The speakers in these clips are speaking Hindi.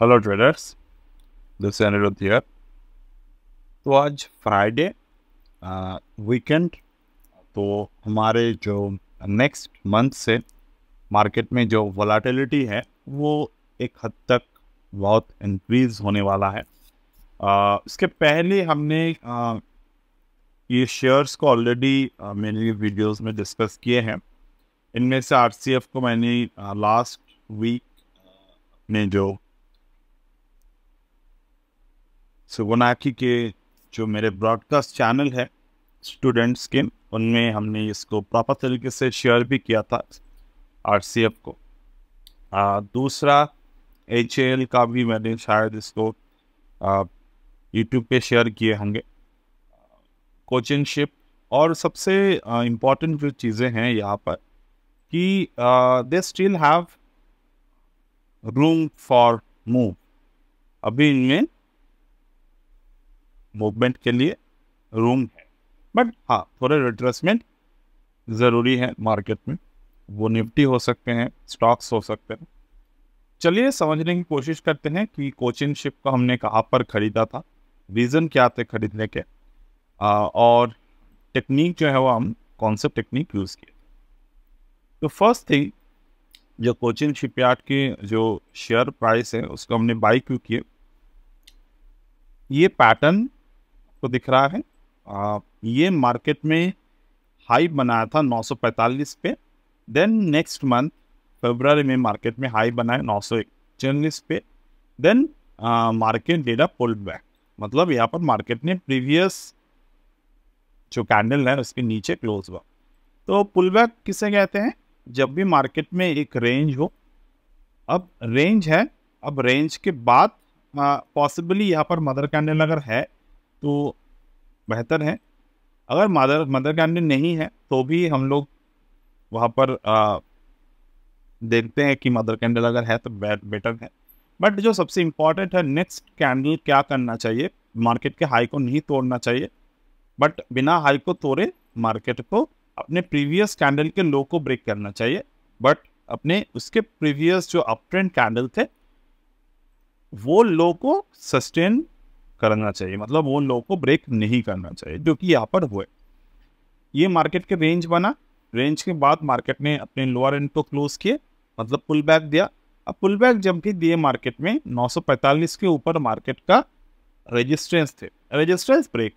Hello traders, this is Aniruddh here. तो आज फ्राइडे वीकेंड, तो हमारे जो नेक्स्ट मंथ से मार्केट में जो वोलाटिलिटी है वो एक हद तक बहुत इंक्रीज होने वाला है। इसके पहले हमने ये शेयर्स को ऑलरेडी मेरे वीडियोस में डिस्कस किए हैं। इनमें से आरसीएफ को मैंने लास्ट वीक अपने जो फिबोनाची के जो मेरे ब्रॉडकास्ट चैनल है स्टूडेंट्स के, उनमें हमने इसको प्रॉपर तरीके से शेयर भी किया था आरसीएफ को। दूसरा एचएएल का भी मैंने शायद इसको यूट्यूब पे शेयर किए होंगे। कोचिंगशिप और सबसे इम्पॉर्टेंट जो चीज़ें हैं यहाँ पर कि they still have room for move. अभी इनमें मूवमेंट के लिए रूम है, बट हाँ थोड़े रिट्रेसमेंट ज़रूरी है मार्केट में। वो निफ्टी हो सकते हैं, स्टॉक्स हो सकते हैं। चलिए समझने की कोशिश करते हैं कि कोचिंगशिप को हमने कहाँ पर ख़रीदा था, रीज़न क्या थे खरीदने के, और टेक्निक जो है वो हम कौन सा टेक्निक यूज़ किए। तो फर्स्ट थिंग, जो कोचिन शिपयार्ड के जो शेयर प्राइस है उसको हमने बाई क्यों किए, ये पैटर्न को दिख रहा है। ये मार्केट में हाई बनाया था 945 पे, देन नेक्स्ट मंथ फरवरी में मार्केट में हाई बनाया 941 पे, then market data pull back. मतलब यहाँ पर मार्केट ने प्रीवियस जो कैंडल है उसके नीचे क्लोज हुआ। तो पुल बैक किसे कहते हैं? जब भी मार्केट में एक रेंज हो, अब रेंज है, अब रेंज के बाद पॉसिबली यहाँ पर मदर कैंडल अगर है तो बेहतर है। अगर मदर कैंडल नहीं है तो भी हम लोग वहाँ पर देखते हैं कि मदर कैंडल अगर है तो बेटर है। बट जो सबसे इम्पॉर्टेंट है, नेक्स्ट कैंडल क्या करना चाहिए, मार्केट के हाई को नहीं तोड़ना चाहिए, बट बिना हाई को तोड़े मार्केट को अपने प्रीवियस कैंडल के लो को ब्रेक करना चाहिए, बट अपने उसके प्रीवियस जो अप ट्रेंड कैंडल थे वो लो को सस्टेन करना चाहिए। मतलब वो लो को ब्रेक नहीं करना चाहिए, जो कि यहाँ पर हुए। ये मार्केट के रेंज बना, रेंज के बाद मार्केट ने अपने लोअर एंड को क्लोज किए, मतलब पुल बैक दिया। अब पुल बैक जब भी दिए मार्केट में 945 के ऊपर मार्केट का रेजिस्टेंस थे, रेजिस्टेंस ब्रेक।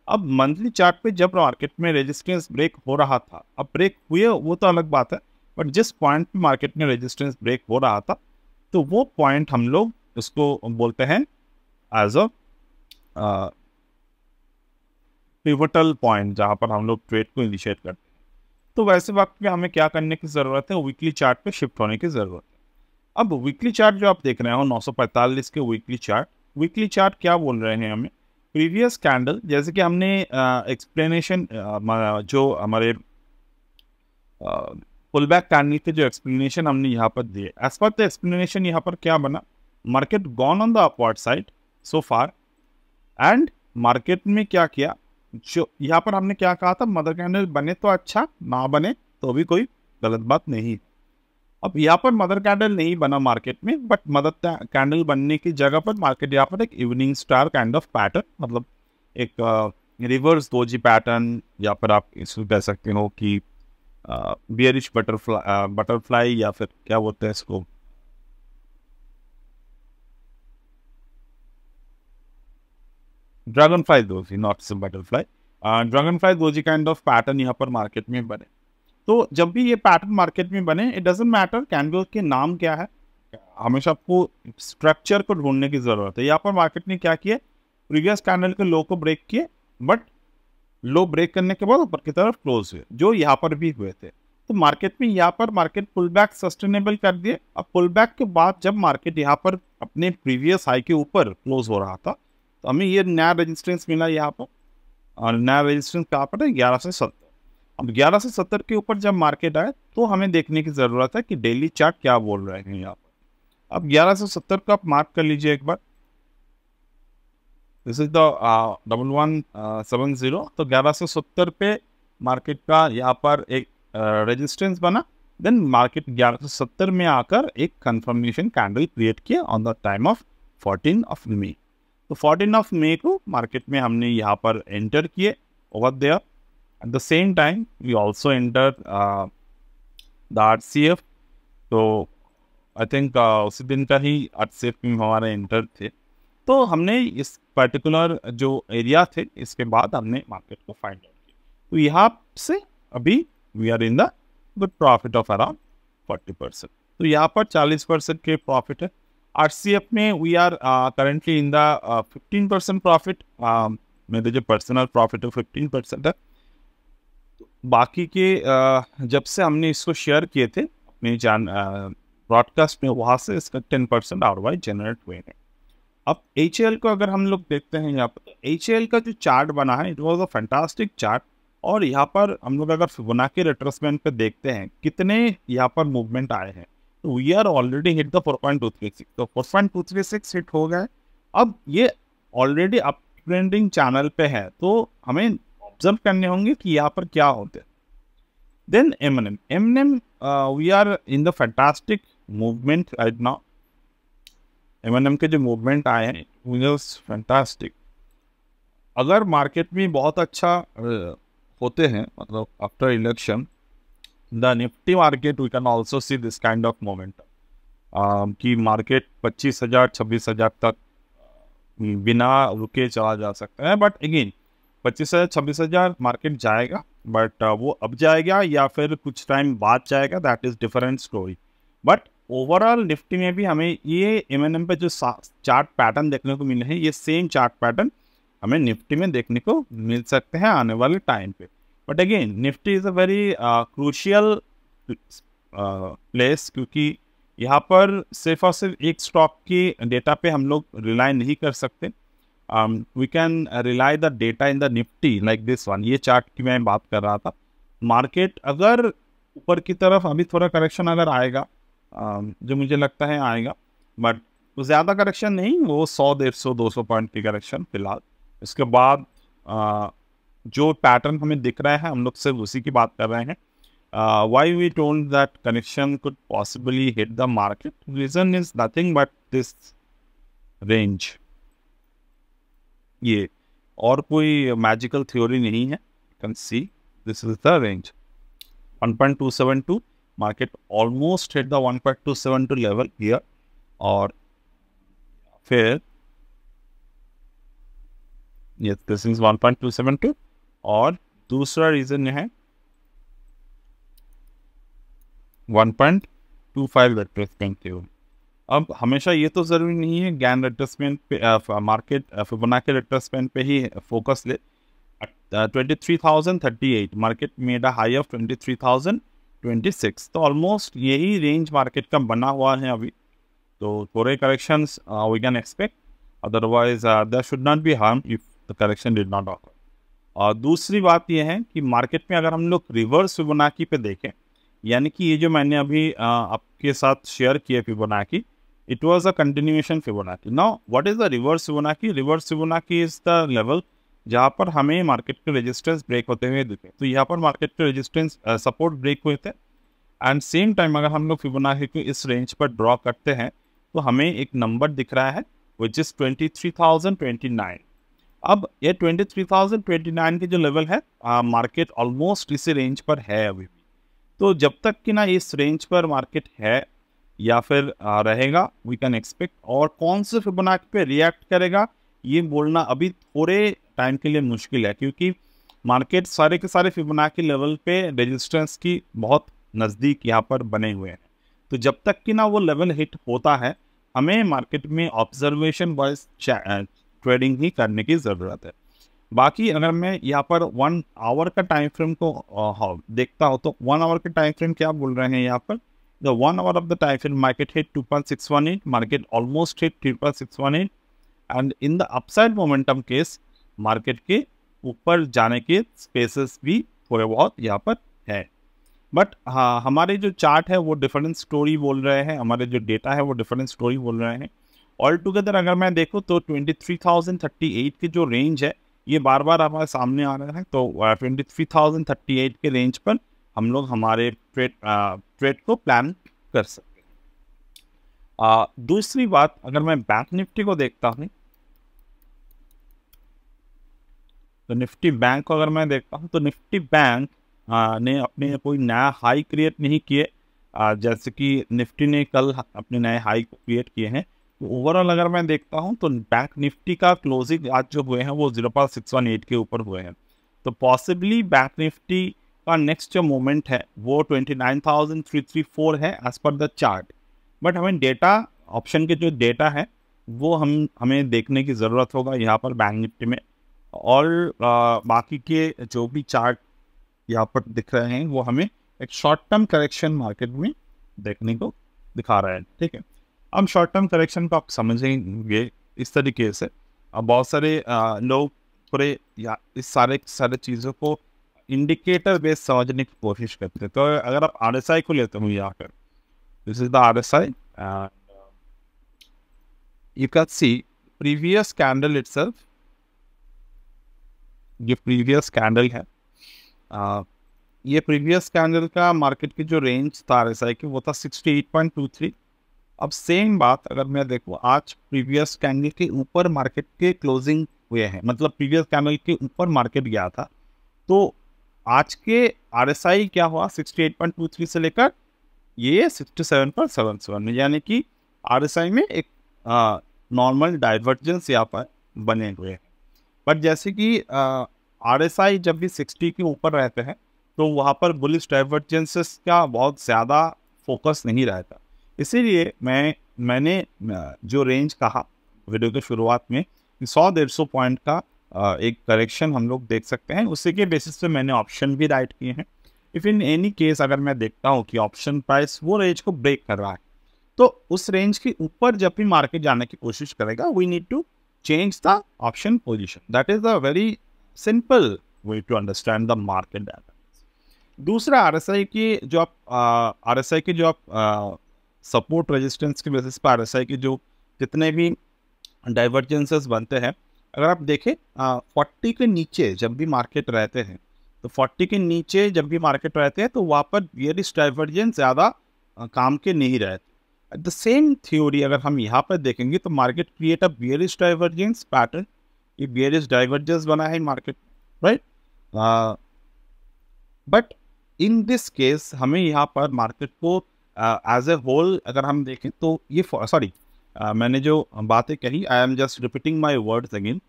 अब मंथली चार्ट पे जब मार्केट में रेजिस्टेंस ब्रेक हो रहा था, अब ब्रेक हुए वो तो अलग बात है, बट जिस पॉइंट पे मार्केट में रेजिस्टेंस ब्रेक हो रहा था तो वो पॉइंट हम लोग उसको बोलते हैं एज अ पिवटल पॉइंट, जहाँ पर हम लोग ट्रेड को इनिशिएट करते हैं। तो वैसे वक्त में हमें क्या करने की ज़रूरत है? वीकली चार्ट पे शिफ्ट होने की ज़रूरत है। अब वीकली चार्ट जो आप देख रहे हो 945 के वीकली चार्ट क्या बोल रहे हैं हमें? प्रीवियस कैंडल, जैसे कि हमने एक्सप्लेनेशन जो हमारे पुल बैक कैंडल के जो एक्सप्लेनेशन हमने यहाँ पर दिए, एज पर द एक्सप्लेनेशन यहाँ पर क्या बना, market gone on the upward side so far, and market में क्या किया, जो यहाँ पर हमने क्या कहा था, मदर कैंडल बने तो अच्छा, ना बने तो भी कोई गलत बात नहीं। अब यहाँ पर मदर कैंडल नहीं बना मार्केट में, बट मदर कैंडल बनने की जगह पर मार्केट यहाँ पर एक evening star kind of pattern, मतलब एक रिवर्स दोजी पैटर्न, या फिर आप इसको कह सकते हो कि बियरिश बटरफ्लाई, या फिर क्या बोलते हैं इसको, dragon fly doji, not SIM butterfly, dragon fly doji kind of pattern यहाँ पर मार्केट में बने। तो जब भी ये पैटर्न मार्केट में बने, इट डजेंट मैटर कैंडल के नाम क्या है, हमेशा आपको स्ट्रक्चर को ढूंढने की जरूरत है। यहाँ पर मार्केट ने क्या किया, प्रीवियस कैंडल के लो को ब्रेक किए, बट लो ब्रेक करने के बाद ऊपर की तरफ क्लोज हुए, जो यहाँ पर भी हुए थे। तो मार्केट में यहाँ पर मार्केट पुल बैक सस्टेनेबल कर दिए। अब पुल बैक के बाद जब मार्केट यहाँ पर अपने प्रीवियस हाई के ऊपर क्लोज हो रहा था, तो हमें ये नया रेजिस्टेंस मिला यहाँ पर, और नया रेजिस्टेंस कहाँ पर है, 1170। अब 1170 के ऊपर जब मार्केट आए तो हमें देखने की ज़रूरत है कि डेली चार्ट क्या बोल रहे हैं यहाँ पर। अब 1170 का आप मार्क कर लीजिए एक बार, दिस इज द 1170। तो 1170 पे मार्केट का यहाँ पर एक रेजिस्टेंस बना, देन मार्केट 1170 में आकर एक कंफर्मेशन कैंडल क्रिएट किया on the time of 14 of May. तो 14 ऑफ मई को मार्केट में हमने यहाँ पर एंटर किए over there. At the same time we also enter the RCF। तो आई थिंक उसी दिन का ही RCF में हमारे एंटर थे। तो हमने इस पर्टिकुलर जो एरिया थे इसके बाद हमने मार्केट को फाइंड आउट किया। तो यहाँ से अभी we are in the good profit of around 40%। तो यहाँ पर 40% के प्रॉफिट है। RCF में we are currently in the 15% profit. मेरे जो पर्सनल प्रॉफिट है 15% है। बाकी के जब से हमने इसको शेयर किए थे अपने ब्रॉडकास्ट में, वहाँ से इसका 10% ROI जनरेट हुए हैं। अब HL को अगर हम लोग देखते हैं यहाँ पर, HL का जो चार्ट बना है it was a fantastic chart. और यहाँ पर हम लोग अगर फिबोनाची रिट्रेसमेंट पे देखते हैं कितने यहाँ पर मूवमेंट आए हैं, तो we are already hit the 4.236। तो 4.236 हिट हो गए। अब ये ऑलरेडी अप ट्रेंडिंग चैनल पे है, तो हमें ऑब्जर्व करने होंगे कि यहाँ पर क्या होते हैं। Then M&M we are in the fantastic movement right now. M&M के जो मूवमेंट आए हैं फैंटास्टिक। अगर मार्केट में बहुत अच्छा होते हैं, मतलब after election the Nifty market we can also see this kind of momentum कि मार्केट 25,000 26,000 तक बिना रुके चला जा सकता है। बट अगेन 25,000 26,000 मार्केट जाएगा, बट वो अब जाएगा या फिर कुछ टाइम बाद जाएगा, that is different story. But overall Nifty में भी हमें ये M&M पे जो चार्ट पैटर्न देखने को मिले हैं, ये सेम चार्ट पैटर्न हमें निफ्टी में देखने को मिल सकते हैं आने वाले टाइम पे। But again Nifty is a very crucial place, क्योंकि यहाँ पर सिर्फ और सिर्फ एक स्टॉक की डेटा पे हम लोग रिलाई नहीं कर सकते। We can rely the data in the Nifty like this one. ये चार्ट की मैं बात कर रहा था। मार्केट अगर ऊपर की तरफ अभी थोड़ा करेक्शन अगर आएगा, जो मुझे लगता है आएगा, बट ज़्यादा करेक्शन नहीं, वो 100 150 200 पॉइंट की करेक्शन फिलहाल। इसके बाद जो पैटर्न हमें दिख रहा है हम लोग सिर्फ उसी की बात कर रहे हैं। Why we told that connection could possibly hit the market, reason is nothing but this range. ये और कोई मैजिकल थ्योरी नहीं है। You can see this is the range 1.272। Market almost hit the 1.272 level here. और फिर yes, this is 1.272। और दूसरा रीजन है 1.25 रिट्रेसमेंट थ्योरी। अब हमेशा ये तो ज़रूरी नहीं है गैन रिट्रेसमेंट पे मार्केट फिबोनाची रिट्रेसमेंट पे ही फोकस ले। 23,038 market made a high of 23,026। तो ऑलमोस्ट यही रेंज मार्केट का बना हुआ है अभी। तो थोड़े corrections we can expect, otherwise there should not be harm if the correction did not occur. और दूसरी बात यह है कि मार्केट में अगर हम लोग रिवर्स फिबोनाची पे देखें, यानी कि ये जो मैंने अभी आपके साथ शेयर किया Fibonacci, it was a continuation Fibonacci. Now what is the reverse Fibonacci? Reverse Fibonacci is the level जहाँ पर हमें मार्केट के रेजिस्टेंस ब्रेक होते हुए दिखे। तो यहाँ पर मार्केट के रेजिस्टेंस सपोर्ट ब्रेक हुए थे, एंड सेम टाइम अगर हम लोग फिबोनाची को इस रेंज पर ड्रॉ करते हैं तो हमें एक नंबर दिख रहा है विच इज 23,029। अब ये 23,029 के जो लेवल है मार्केट ऑलमोस्ट इसी रेंज पर है अभी भी। तो जब तक कि ना इस रेंज पर मार्केट है या फिर रहेगा, वी कैन एक्सपेक्ट। और कौन से फिबोनाची पे रिएक्ट करेगा ये बोलना अभी थोड़े टाइम के लिए मुश्किल है, क्योंकि मार्केट सारे के सारे फिबोनाची लेवल पे रेजिस्टेंस की बहुत नज़दीक यहाँ पर बने हुए हैं। तो जब तक कि ना वो लेवल हिट होता है, हमें मार्केट में ऑब्जर्वेशन वाइज ट्रेडिंग ही करने की ज़रूरत है। बाकी अगर मैं यहाँ पर 1 आवर का टाइम फ्रेम को देखता हूँ, तो 1 आवर के टाइम फ्रेम क्या बोल रहे हैं यहाँ पर? The 1 hour of the time frame market hit 2.618, market almost hit 3.618, and in the upside momentum case market के ऊपर जाने के स्पेसेस भी थोड़े बहुत यहाँ पर है। बट हाँ, हमारे जो चार्ट है वो डिफरेंट स्टोरी बोल रहे हैं, हमारे जो डेटा है वो डिफरेंट स्टोरी बोल रहे हैं। ऑल टुगेदर अगर मैं देखूँ तो 23,038 की जो रेंज है ये बार बार हमारे सामने आ रहा है। तो 23,038 के रेंज पर हम लोग हमारे ट्रेड को प्लान कर सकते हैं। दूसरी बात, अगर मैं बैंक निफ्टी को देखता हूँ तो निफ्टी बैंक को अगर मैं देखता हूँ तो निफ्टी बैंक ने अपने कोई नया हाई क्रिएट नहीं किए। जैसे कि निफ्टी ने कल अपने नए हाई को क्रिएट किए हैं। तो ओवरऑल अगर मैं देखता हूँ तो बैंक निफ्टी का क्लोजिंग आज जो हुए हैं वो 0.618 के ऊपर हुए हैं। तो पॉसिबली बैंक निफ्टी का नेक्स्ट जो मोमेंट है वो 29,334 है as per the chart. But हमें डेटा, ऑप्शन के जो डेटा है वो हमें देखने की ज़रूरत होगा यहाँ पर बैंक निफ्टी में। और बाकी के जो भी चार्ट यहाँ पर दिख रहे हैं वो हमें एक शॉर्ट टर्म करेक्शन मार्केट में देखने को दिखा रहा है। ठीक है, अब शॉर्ट टर्म करेक्शन को आप समझेंगे इस तरीके से। अब बहुत सारे लोग पूरे या इस सारे चीज़ों को इंडिकेटर बेस्ड समझने की कोशिश करते हैं। तो अगर आप RSI को लेते हो यहाँ पर, this is the RSI and you can C previous candle itself. ये प्रीवियस कैंडल है, ये प्रीवियस कैंडल का मार्केट की जो रेंज था RSI की वो था 68.23। अब सेम बात अगर मैं देखूँ, आज प्रीवियस कैंडल के ऊपर मार्केट के क्लोजिंग हुए हैं, मतलब प्रीवियस कैंडल के ऊपर मार्केट गया था। तो आज के RSI क्या हुआ, 68.23 से लेकर ये 67.77, यानी कि RSI में एक नॉर्मल डाइवर्जेंस यहाँ पर बने हुए हैं। बट जैसे कि RSI जब भी 60 के ऊपर रहते हैं तो वहाँ पर बुलिश डाइवर्जेंसेस का बहुत ज़्यादा फोकस नहीं रहता। इसीलिए मैंने जो रेंज कहा वीडियो के शुरुआत में, 100-150 पॉइंट का एक करेक्शन हम लोग देख सकते हैं। उसी के बेसिस पे मैंने ऑप्शन भी राइट किए हैं। इफ़ इन एनी केस अगर मैं देखता हूँ कि ऑप्शन प्राइस वो रेंज को ब्रेक कर रहा है तो उस रेंज के ऊपर जब भी मार्केट जाने की कोशिश करेगा, we need to change the option position. That is a very simple way to understand the market dynamics. दूसरा RSI की जो आप सपोर्ट रेजिस्टेंस के बेसिस पर RSI की जो जितने भी डाइवर्जेंसेस बनते हैं, अगर आप देखें 40 के नीचे जब भी मार्केट रहते हैं तो 40 के नीचे जब भी मार्केट रहते हैं तो वहाँ पर बियरिश डाइवर्जेंस ज़्यादा काम के नहीं रहते। एट द सेम थ्योरी अगर हम यहाँ पर देखेंगे तो market create a bearish divergence pattern. ये बियरिश डाइवर्जेंस बना है market, right. But in this case हमें यहाँ पर मार्केट को एज ए होल अगर हम देखें तो ये मैंने जो बातें कही, I am just repeating my words again.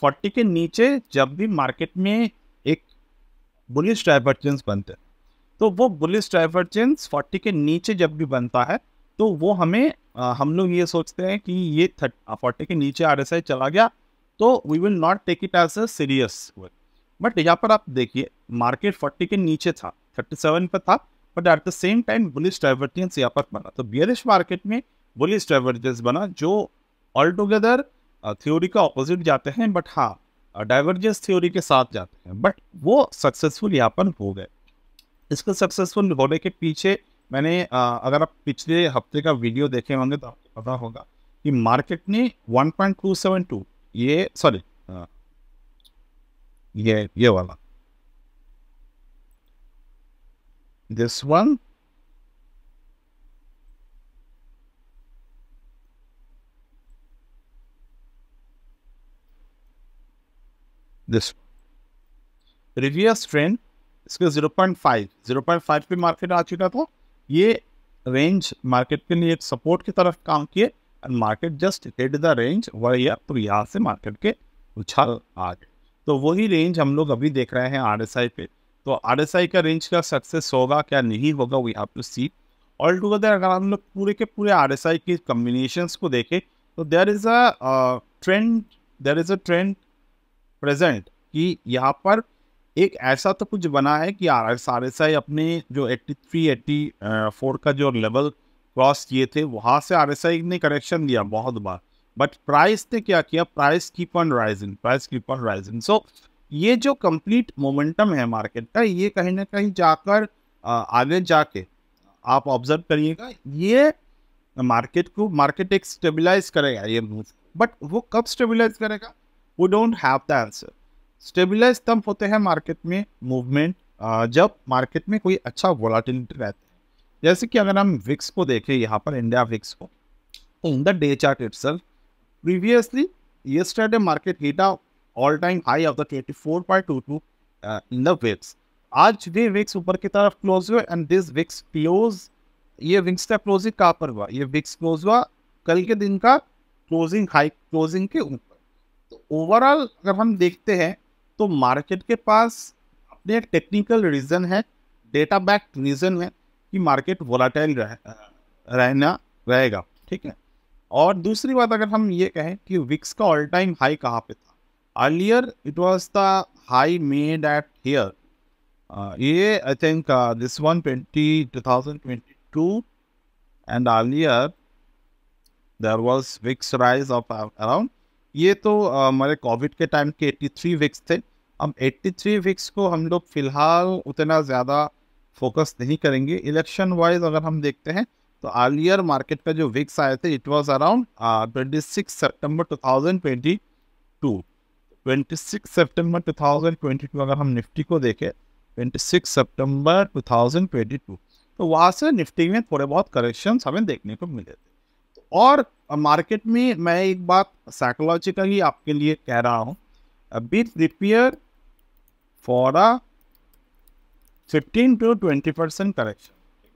40 के नीचे जब भी मार्केट में एक बुलिश डाइवर्जेंस बनते हैं तो वो बुलिश डाइवर्जेंस 40 के नीचे जब भी बनता है तो वो हमें हम लोग ये सोचते हैं कि ये 40 के नीचे RSI चला गया तो we will not take it as a serious. But यहाँ पर आप देखिए मार्केट 40 के नीचे था, 37 पे था, but at the same time bullish divergence यहाँ पर बना। तो बियरिश मार्केट में बुलिश डाइवर्जेंस बना जो ऑल टुगेदर थ्योरी का ऑपोजिट जाते हैं, बट हाँ डाइवर्जेंस थ्योरी के साथ जाते हैं, बट वो सक्सेसफुल यहाँ पर हो गए। इसको सक्सेसफुल होने के पीछे मैंने अगर आप पिछले हफ्ते का वीडियो देखे होंगे तो आपको पता होगा कि मार्केट ने 1.272 ये वाला this one this reverse trend, इसके 0.5 पे मार्केट आ चुका था। ये रेंज मार्केट के लिए एक सपोर्ट की तरफ काम किए and market just hit the range वही, तो यहाँ से मार्केट के उछाल आ गए। तो वही रेंज हम लोग अभी देख रहे हैं RSI पे। तो RSI का रेंज का सक्सेस होगा क्या नहीं होगा, we have to see. All together अगर हम लोग पूरे के पूरे RSI की कम्बिनेशंस को देखें तो there is a trend present कि यहाँ पर एक ऐसा तो कुछ बना है कि RSI अपने जो 83-84 का जो लेवल क्रॉस किए थे वहाँ से RSI ने करेक्शन दिया बहुत बार, बट प्राइस ने क्या किया, प्राइस कीप ऑन राइजिंग। सो ये जो कंप्लीट मोमेंटम है मार्केट का, ये कहीं ना कहीं जाकर आगे जाके आप ऑब्जर्व करिएगा, ये मार्केट एक स्टेबलाइज करेगा ये मूव। बट वो कब स्टेबलाइज करेगा, we don't have the answer. Stabilise तब होते हैं मार्केट में मूवमेंट जब मार्केट में कोई अच्छा वोलाटिलिटी रहता है। जैसे कि अगर हम विक्स को देखें यहाँ पर, इंडिया विक्स को, in the day chart itself previously yesterday market hit a all time high of the 24.22 in the VIX। आज भी विक्स ऊपर की तरफ क्लोज हुआ एंड दिस विक्स क्लोज, ये विक्स का क्लोजिंग कहाँ पर हुआ? ये विक्स क्लोज हुआ कल के दिन का क्लोजिंग हाई, क्लोजिंग के ऊपर। तो ओवरऑल अगर हम देखते हैं तो मार्केट के पास अपने टेक्निकल रीजन है, डेटा बैक्ड रीजन है कि मार्केट वोलाटाइल रहना रहेगा, ठीक है। और दूसरी बात अगर हम ये कहें कि विक्स का ऑल टाइम हाई कहाँ पे था, earlier it was the high made at here, ये I think this 2022 and earlier there was wicks rise of around, ये तो हमारे कोविड के टाइम के 83 विक्स थे। अब 83 विक्स को हम लोग फिलहाल उतना ज़्यादा फोकस नहीं करेंगे। इलेक्शन वाइज अगर हम देखते हैं तो अर्लियर मार्केट का जो विक्स आए थे इट वाज अराउंड 26 सितंबर 2022। 26 सितंबर 2022 अगर हम निफ्टी को देखें, 26 सितंबर 2022, तो वहाँ से निफ्टी में थोड़े बहुत करेक्शंस हमें देखने को मिले थे। और मार्केट में मैं एक बात साइकोलॉजिकली आपके लिए कह रहा हूँ, be prepare for a 15 to 20% correction.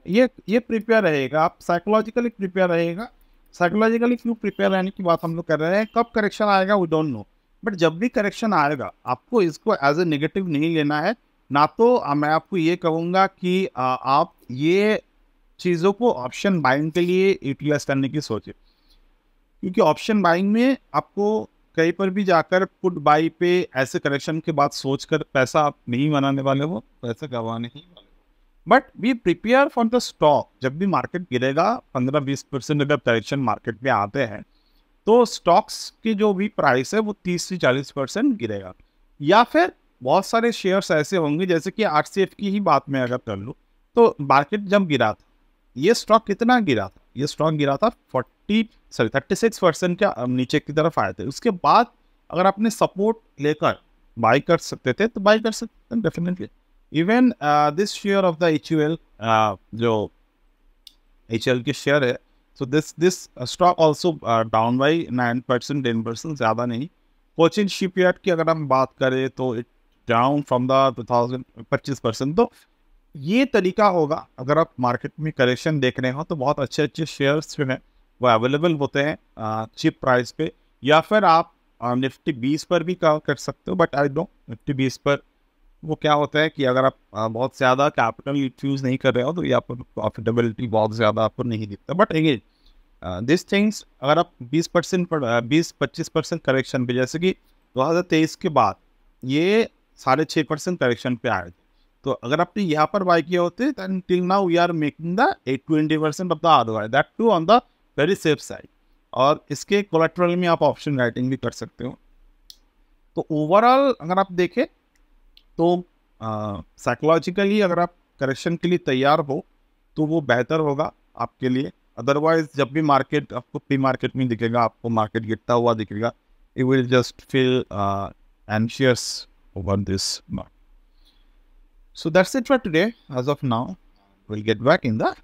ये प्रिपेयर रहेगा, आप साइकोलॉजिकली प्रिपेयर रहेगा। साइकोलॉजिकली क्यों प्रिपेयर रहने की बात हम लोग कर रहे हैं, कब करेक्शन आएगा वी डोंट नो, बट जब भी करेक्शन आएगा आपको इसको एज ए नेगेटिव नहीं लेना है। ना तो मैं आपको ये कहूँगा कि आप ये चीज़ों को ऑप्शन बाइंग के लिए यूटिलाइज करने की सोचें, क्योंकि ऑप्शन बाइंग में आपको कहीं पर भी जाकर पुट बाई पे ऐसे करेक्शन के बाद सोचकर पैसा आप नहीं बनाने वाले हो, पैसा गंवाने ही वाले हो। But be prepare for the stock. जब भी मार्केट गिरेगा 15-20% अगर करेक्शन मार्केट में आते हैं तो स्टॉक्स की जो भी प्राइस है वो 30 से 40% गिरेगा। या फिर बहुत सारे शेयर्स ऐसे होंगे, जैसे कि आरसीएफ की ही बात मैं अगर कर लूँ तो मार्केट जब गिरा था, ये स्टॉक कितना गिरा था? ये स्टॉक गिरा था 36% के नीचे की तरफ आए थे। उसके बाद अगर आपने सपोर्ट लेकर बाई कर सकते थे तो बाई कर सकते थे definitely. Even this share of the HUL, जो HUL के शेयर है, so this stock also down by 9%, 10%, ज़्यादा नहीं। कोचिन शिपयार्ड की अगर हम बात करें तो इट डाउन फ्रॉम द 25%। तो ये तरीका होगा, अगर आप मार्केट में करेक्शन देख रहे हो तो बहुत अच्छे अच्छे शेयर्स जो हैं वो अवेलेबल होते हैं चीप प्राइस पे। या फिर आप निफ्टी 20 पर भी कर सकते हो, बट आई डोंट, निफ्टी 20 पर वो क्या होता है कि अगर आप बहुत ज़्यादा कैपिटल यूज नहीं कर रहे हो तो ये आपको प्रॉफिटेबिलिटी बहुत ज़्यादा आपको नहीं दिखता। बट अगेन दिस थिंग्स, अगर आप 20% पर 20-25% करेक्शन पे, जैसे कि 2023 के बाद ये 6.5% करेक्शन पे आए थे, तो अगर आपने यहाँ पर बाय किए होते then till now we are making the 20% of the ROI, that too on the very safe side. और इसके कोलेटरल में आप ऑप्शन राइटिंग भी कर सकते हो। तो ओवरऑल अगर आप देखें तो साइकोलॉजिकली अगर आप करेक्शन के लिए तैयार हो तो वो बेहतर होगा आपके लिए। अदरवाइज जब भी मार्केट आपको प्री मार्केट में दिखेगा, आपको मार्केट गिरता हुआ दिखेगा, you will just feel anxious over this market. So that's it for today. As of now, we'll get back in the